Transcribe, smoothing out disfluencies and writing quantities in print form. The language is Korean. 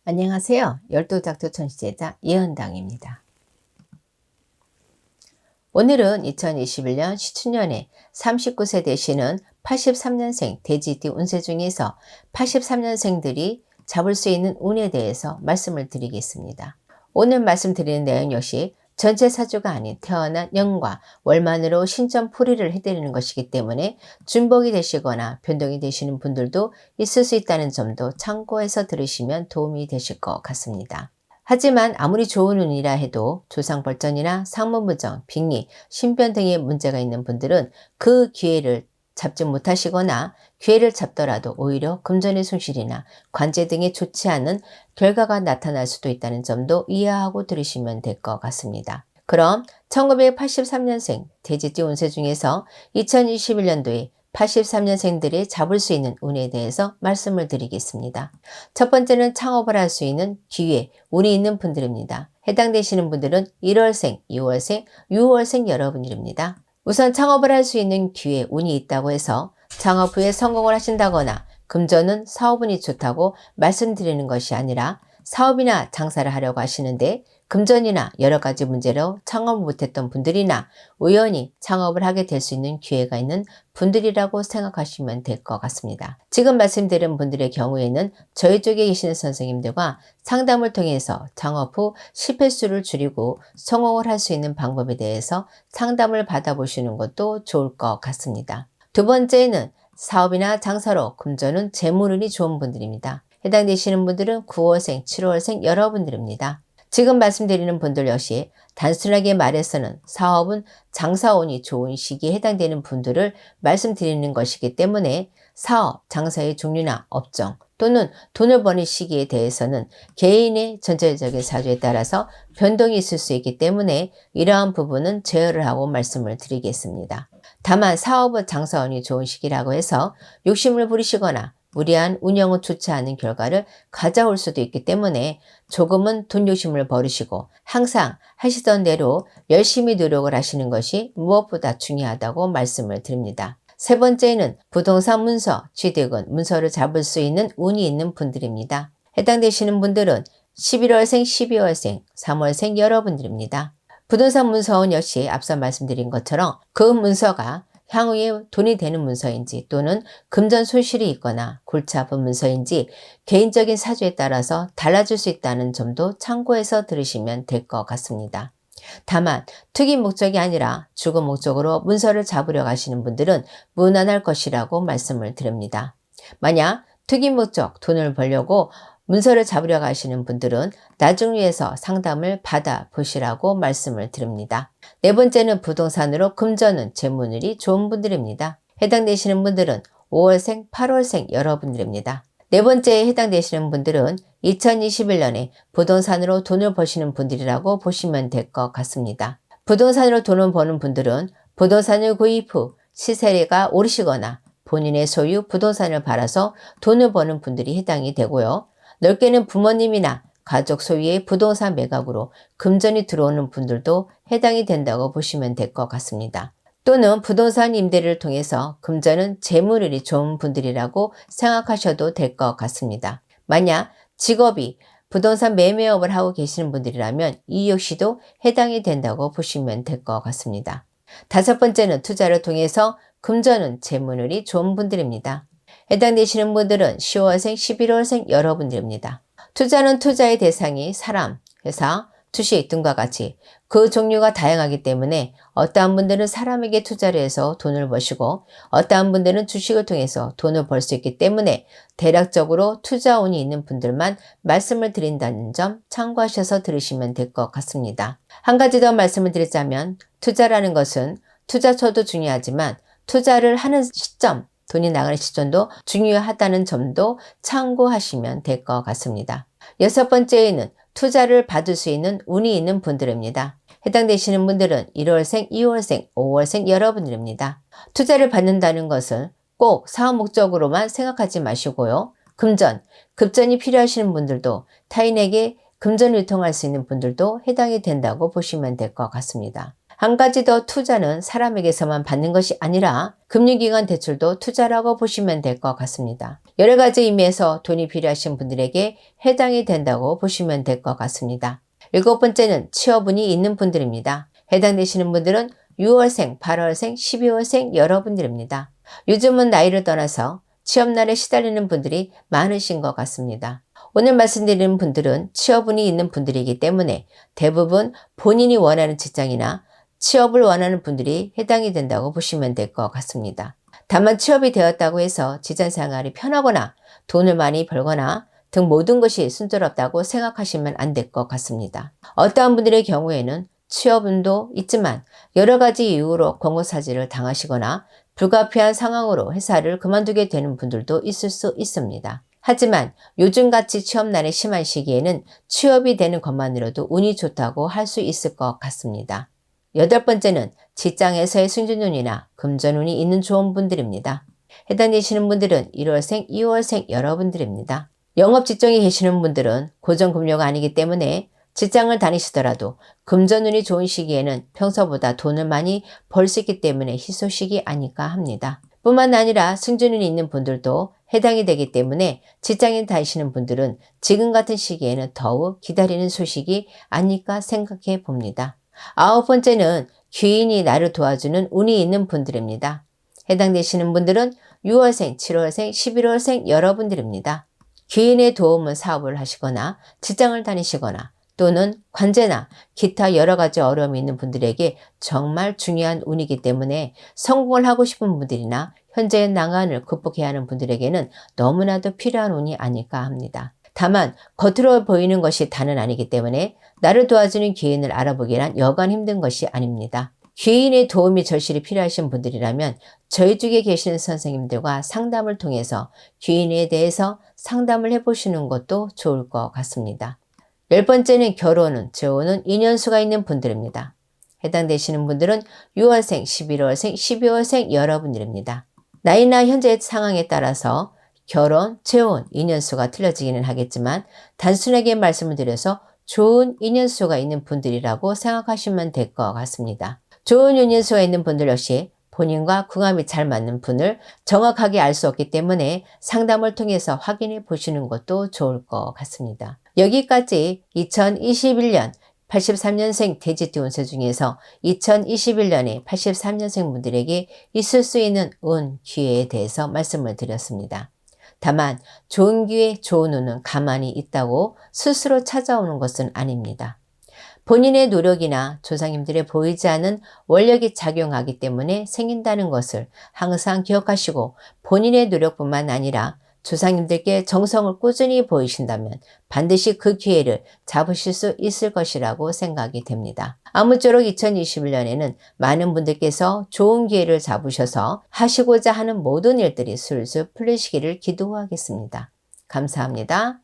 안녕하세요. 열두작두 천시제자 예언당입니다. 오늘은 2021년 시춘년에 39세 되시는 83년생 돼지띠 운세 중에서 83년생들이 잡을 수 있는 운에 대해서 말씀을 드리겠습니다. 오늘 말씀드리는 내용 역시 전체 사주가 아닌 태어난 년과 월만으로 신점풀이를 해드리는 것이기 때문에 준복이 되시거나 변동이 되시는 분들도 있을 수 있다는 점도 참고해서 들으시면 도움이 되실 것 같습니다. 하지만 아무리 좋은 운이라 해도 조상벌전이나 상문부정, 빙리, 신변 등의 문제가 있는 분들은 그 기회를 잡지 못하시거나 기회를 잡더라도 오히려 금전의 손실이나 관제 등의 좋지 않은 결과가 나타날 수도 있다는 점도 이해하고 들으시면 될 것 같습니다. 그럼 1983년생 돼지띠 운세 중에서 2021년도에 83년생들이 잡을 수 있는 운에 대해서 말씀을 드리겠습니다. 첫 번째는 창업을 할 수 있는 기회, 운이 있는 분들입니다. 해당되시는 분들은 1월생, 2월생, 6월생 여러분들입니다. 우선 창업을 할 수 있는 기회, 운이 있다고 해서 창업 후에 성공을 하신다거나 금전은 사업운이 좋다고 말씀드리는 것이 아니라 사업이나 장사를 하려고 하시는데 금전이나 여러 가지 문제로 창업을 못했던 분들이나 우연히 창업을 하게 될 수 있는 기회가 있는 분들이라고 생각하시면 될 것 같습니다. 지금 말씀드린 분들의 경우에는 저희 쪽에 계시는 선생님들과 상담을 통해서 창업 후 실패수를 줄이고 성공을 할 수 있는 방법에 대해서 상담을 받아보시는 것도 좋을 것 같습니다. 두 번째는 사업이나 장사로 금전은 재물운이 좋은 분들입니다. 해당되시는 분들은 9월생, 7월생 여러분들입니다. 지금 말씀드리는 분들 역시 단순하게 말해서는 사업은 장사운이 좋은 시기에 해당되는 분들을 말씀드리는 것이기 때문에 사업, 장사의 종류나 업종 또는 돈을 버는 시기에 대해서는 개인의 전체적인 사주에 따라서 변동이 있을 수 있기 때문에 이러한 부분은 제어를 하고 말씀을 드리겠습니다. 다만 사업은 장사운이 좋은 시기라고 해서 욕심을 부리시거나 무리한 운영은 좋지 않은 결과를 가져올 수도 있기 때문에 조금은 돈 욕심을 버리시고 항상 하시던 대로 열심히 노력을 하시는 것이 무엇보다 중요하다고 말씀을 드립니다. 세 번째는 부동산 문서, 취득은 문서를 잡을 수 있는 운이 있는 분들입니다. 해당되시는 분들은 11월생, 12월생, 3월생 여러분들입니다. 부동산 문서는 역시 앞서 말씀드린 것처럼 그 문서가 향후에 돈이 되는 문서인지 또는 금전 손실이 있거나 골치 아픈 문서인지 개인적인 사주에 따라서 달라질 수 있다는 점도 참고해서 들으시면 될 것 같습니다. 다만 투기 목적이 아니라 주거 목적으로 문서를 잡으려 가시는 분들은 무난할 것이라고 말씀을 드립니다. 만약 투기 목적 돈을 벌려고 문서를 잡으려 가시는 분들은 나중을 위해서 상담을 받아보시라고 말씀을 드립니다. 네 번째는 부동산으로 금전은 재물운이 좋은 분들입니다. 해당되시는 분들은 5월생, 8월생 여러분들입니다. 네 번째에 해당되시는 분들은 2021년에 부동산으로 돈을 버시는 분들이라고 보시면 될 것 같습니다. 부동산으로 돈을 버는 분들은 부동산을 구입 후 시세가 오르시거나 본인의 소유 부동산을 팔아서 돈을 버는 분들이 해당이 되고요. 넓게는 부모님이나 가족 소유의 부동산 매각으로 금전이 들어오는 분들도 해당이 된다고 보시면 될 것 같습니다. 또는 부동산 임대를 통해서 금전은 재물운이 좋은 분들이라고 생각하셔도 될 것 같습니다. 만약 직업이 부동산 매매업을 하고 계시는 분들이라면 이 역시도 해당이 된다고 보시면 될 것 같습니다. 다섯 번째는 투자를 통해서 금전은 재물운이 좋은 분들입니다. 해당되시는 분들은 10월생, 11월생 여러분들입니다. 투자는 투자의 대상이 사람, 회사, 주식 등과 같이 그 종류가 다양하기 때문에 어떠한 분들은 사람에게 투자를 해서 돈을 버시고 어떠한 분들은 주식을 통해서 돈을 벌 수 있기 때문에 대략적으로 투자운이 있는 분들만 말씀을 드린다는 점 참고하셔서 들으시면 될 것 같습니다. 한 가지 더 말씀을 드리자면 투자라는 것은 투자처도 중요하지만 투자를 하는 시점, 돈이 나가는 시점도 중요하다는 점도 참고하시면 될 것 같습니다. 여섯 번째에는 투자를 받을 수 있는 운이 있는 분들입니다. 해당되시는 분들은 1월생, 2월생, 5월생 여러분들입니다. 투자를 받는다는 것은 꼭 사업 목적으로만 생각하지 마시고요. 금전, 급전이 필요하시는 분들도 타인에게 금전을 유통할 수 있는 분들도 해당이 된다고 보시면 될 것 같습니다. 한 가지 더 투자는 사람에게서만 받는 것이 아니라 금융기관 대출도 투자라고 보시면 될 것 같습니다. 여러 가지 의미에서 돈이 필요하신 분들에게 해당이 된다고 보시면 될 것 같습니다. 7번째는 취업운이 있는 분들입니다. 해당되시는 분들은 6월생, 8월생, 12월생 여러분들입니다. 요즘은 나이를 떠나서 취업난에 시달리는 분들이 많으신 것 같습니다. 오늘 말씀드리는 분들은 취업운이 있는 분들이기 때문에 대부분 본인이 원하는 직장이나 취업을 원하는 분들이 해당이 된다고 보시면 될 것 같습니다. 다만 취업이 되었다고 해서 직장생활이 편하거나 돈을 많이 벌거나 등 모든 것이 순조롭다고 생각하시면 안 될 것 같습니다. 어떠한 분들의 경우에는 취업운도 있지만 여러 가지 이유로 권고사직을 당하시거나 불가피한 상황으로 회사를 그만두게 되는 분들도 있을 수 있습니다. 하지만 요즘같이 취업난이 심한 시기에는 취업이 되는 것만으로도 운이 좋다고 할 수 있을 것 같습니다. 8번째는 직장에서의 승진운이나 금전운이 있는 좋은 분들입니다. 해당되시는 분들은 1월생, 2월생 여러분들입니다. 영업 직종에 계시는 분들은 고정급료가 아니기 때문에 직장을 다니시더라도 금전운이 좋은 시기에는 평소보다 돈을 많이 벌 수 있기 때문에 희소식이 아닐까 합니다. 뿐만 아니라 승진운이 있는 분들도 해당이 되기 때문에 직장에 다니시는 분들은 지금 같은 시기에는 더욱 기다리는 소식이 아닐까 생각해 봅니다. 9번째는 귀인이 나를 도와주는 운이 있는 분들입니다. 해당되시는 분들은 6월생, 7월생, 11월생 여러분들입니다. 귀인의 도움은 사업을 하시거나 직장을 다니시거나 또는 관제나 기타 여러 가지 어려움이 있는 분들에게 정말 중요한 운이기 때문에 성공을 하고 싶은 분들이나 현재의 난관을 극복해야 하는 분들에게는 너무나도 필요한 운이 아닐까 합니다. 다만 겉으로 보이는 것이 다는 아니기 때문에 나를 도와주는 귀인을 알아보기란 여간 힘든 것이 아닙니다. 귀인의 도움이 절실히 필요하신 분들이라면 저희 쪽에 계시는 선생님들과 상담을 통해서 귀인에 대해서 상담을 해보시는 것도 좋을 것 같습니다. 10번째는 결혼운, 재혼운, 인연수가 있는 분들입니다. 해당되시는 분들은 6월생, 11월생, 12월생 여러분들입니다. 나이나 현재의 상황에 따라서 결혼, 재혼, 인연수가 틀려지기는 하겠지만 단순하게 말씀을 드려서 좋은 인연수가 있는 분들이라고 생각하시면 될 것 같습니다. 좋은 인연수가 있는 분들 역시 본인과 궁합이 잘 맞는 분을 정확하게 알 수 없기 때문에 상담을 통해서 확인해 보시는 것도 좋을 것 같습니다. 여기까지 2021년 83년생 돼지띠 운세 중에서 2021년에 83년생 분들에게 있을 수 있는 운, 기회에 대해서 말씀을 드렸습니다. 다만 좋은 기회, 좋은 운은 가만히 있다고 스스로 찾아오는 것은 아닙니다. 본인의 노력이나 조상님들의 보이지 않은 원력이 작용하기 때문에 생긴다는 것을 항상 기억하시고 본인의 노력뿐만 아니라 조상님들께 정성을 꾸준히 보이신다면 반드시 그 기회를 잡으실 수 있을 것이라고 생각이 됩니다. 아무쪼록 2021년에는 많은 분들께서 좋은 기회를 잡으셔서 하시고자 하는 모든 일들이 술술 풀리시기를 기도하겠습니다. 감사합니다.